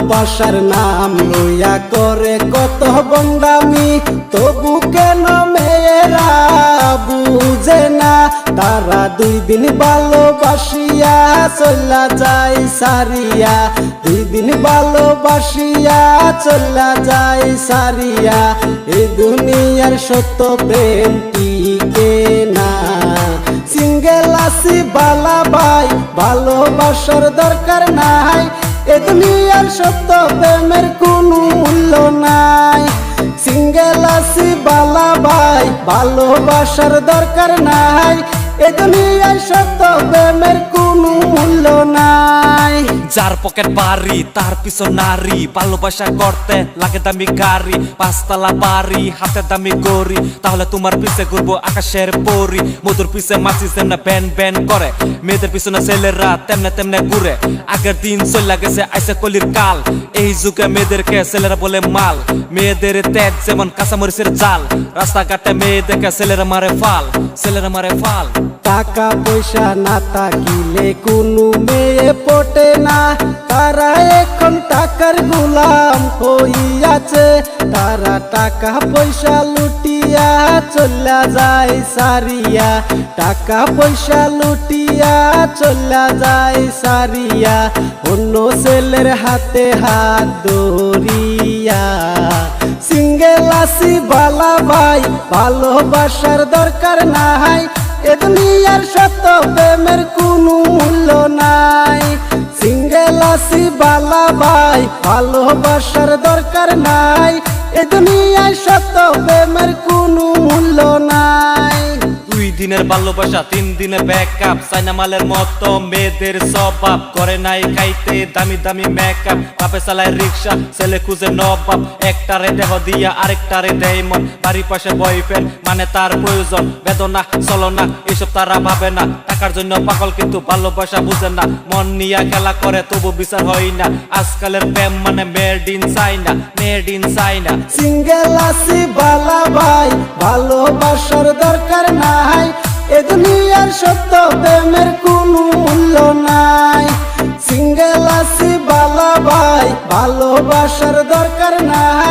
ভালোবাসার নাম লইয়া করে কত বন্ডামি, তবু কেন মেয়েরা বুঝে না। তারা 2 দিন ভালোবাসিয়া চলা যায় সারিয়া, 2 দিন ভালোবাসিয়া চলা যায় সারিয়া। এই দুনিয়ার সত্য প্রেম টিকে না। সিঙ্গেল আছি বালা ভাই, ভালোবাসার দরকার নাই। এ দুনিয়ার সত্য প্রেমের কোনো মূল্য নাই। সিঙ্গেল আছি বালা ভাই, ভালোবাসার দরকার নাই। এ দুনিয়ার সত্য প্রেমের কোনো মূল্য নাই। যার পকেট বাড়ি তার পিছন নারী, ভালোবাসা করতে লাগে দামি গাড়ি, 5 তলা বাড়ি হাতে দামি গড়ি। তাহলে তোমার পিছে ঘুরবো আকাশের পরি। মধুর পিছে মাছি যেমনে ব্যান ব্যান করে, মেয়েদের পিছনে ছেলেরা তেমনে তেমনে ঘুরে। আগের দিন চলে গেছে আইসে কলির কাল, এই যুগে মেয়েদেরকে ছেলেরা বলে মাল। মেয়েদের তেজ যেমন কাঁচামরিচের জাল, রাস্তাঘাটে মেয়ে দেখে ছেলেরা মারে ফাল, ছেলেরা মারে ফাল। টাকা পয়সা না থাকিলে কোনো মেয়ে পটে না। তারা এখন টাকার গোলাম হইয়াছে। তারা টাকা পয়সা লুটিয়া চলা যায় সারিয়া, টাকা পয়সা লুটিয়া চলা যায় সারিয়া। অন্য ছেলের হাতে হাত ধরিয়া। সিঙ্গেল আছি বালা ভাই, ভালোবাসার দরকার নাই। এ দুনিয়ার সত্য প্রেমের কোনো মূল্য নাই। সিঙ্গেল আছি বালা ভাই, ভালোবাসার দরকার নাই। এ দুনিয়ার সত্য প্রেমের কোনো মূল্য নাই। 2 দিনের ভালোবাসা 3 দিনে ব্যাকআপ, চাইনা মালের মতো মেয়েদের স্বভাব। করে নাই খাইতে দামি দামি মেকআপ, বাপে চালায় রিক্সা ছেলে খুঁজে নবাব। একটারে দেহ দিয়া আরেকটারে দেয় মন, বাড়ির পাশে বয়ফ্রেন্ড মানে তার প্রয়োজন। বেদনা চলনা এসব তারা ভাবে না, টাকার জন্য পাগল কিন্তু ভালোবাসা বুঝে না। মন নিয়া খেলা করে তবু বিচার হয় না, আজকালের প্রেম মানে made in China, made in China. Single আছি বালা ভাই, ভালোবাসার দরকার নাই। এ দুনিয়ার সত্য প্রেমের কোনো মূল্য নাই। সিঙ্গেল আছি বালা ভাই, ভালোবাসার দরকার নাই।